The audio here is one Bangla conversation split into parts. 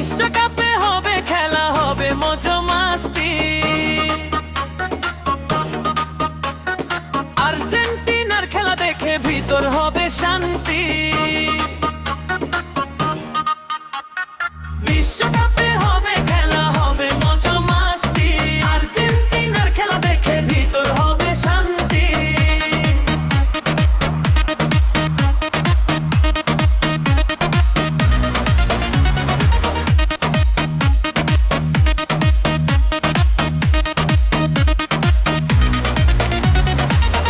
বিশ্বকাপে হবে খেলা, হবে মজা মাস্তি। আর্জেন্টিনার খেলা দেখে ভিতর হবে শান্তি। বিশ্বকাপে হবে খেলা, হবে মজা মাস্তি। আর্জেন্টিনার খেলা দেখে ভিতর হবে শান্তি।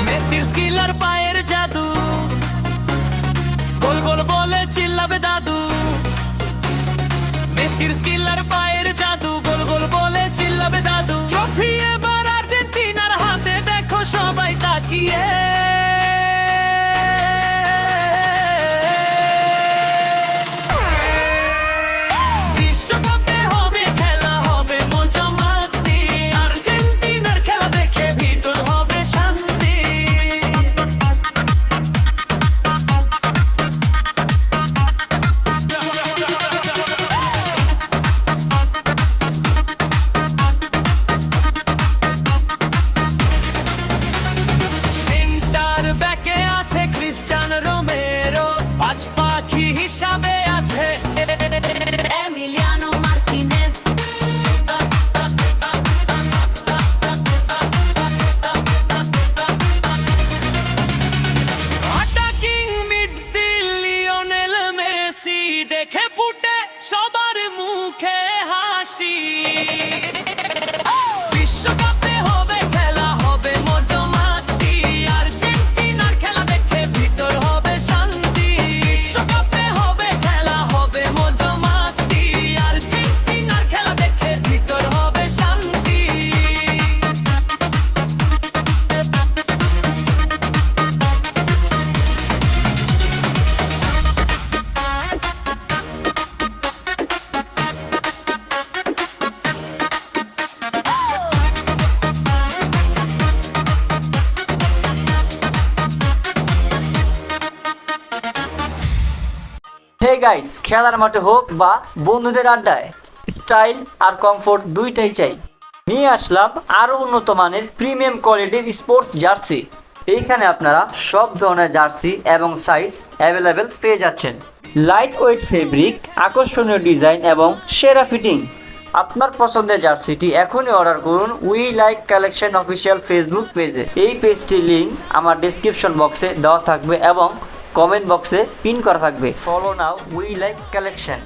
মেসির স্কিল আর পায়ের জাদু, গোল গোল বলে চিল্লাবে দাদু। মেসির স্কিল আর পায়ের জাদু, গোল গোল বলে চিল্লাবে দাদু। ট্রফি এবার আর্জেন্টিনার হাতে, দেখো সবাই তাকিয়ে। বিশ্বকাপে হবে খেলা, হবে মজা মাস্তি। আর্জেন্টিনার খেলা দেখে ভিতর হবে শান্তি। সেন্টার ব্যাকে আছে ক্রিশ্চিয়ানো রোমেরো, পাঁচ পাখি হিসাবে আছে Emiliano Martinez, attacking midfield Lionel Messi, দেখে ফুটে সবার মুখে হাসি। বিশ্বকাপে হবে খেলা, হবে মজা মাস্তি। আর্জেন্টিনার খেলা দেখে ভিতর হবে শান্তি। বিশ্বকাপে হবে খেলা, হবে মজা মাস্তি। আর্জেন্টিনার খেলা দেখে ভিতর হবে শান্তি। হে গাইস, খেলার মাঠে হোক বা বন্ধুদের আড্ডায়, স্টাইল আর কমফোর্ট দুইটাই চাই। নিয়ে আসলাম আরও উন্নত মানের প্রিমিয়াম কোয়ালিটির স্পোর্টস জার্সি। এইখানে আপনারা সব ধরনের জার্সি এবং সাইজ অ্যাভেলেবেল পেয়ে যাচ্ছেন। লাইট ওয়েট ফেব্রিক, আকর্ষণীয় ডিজাইন এবং সেরা ফিটিং। আপনার পছন্দের জার্সিটি এখনই অর্ডার করুন we like collection official Facebook পেজে। এই পেজটির লিঙ্ক আমার ডেসক্রিপশন বক্সে দেওয়া থাকবে এবং কমেন্ট বক্সে পিন করা থাকবে। Follow now we like collection.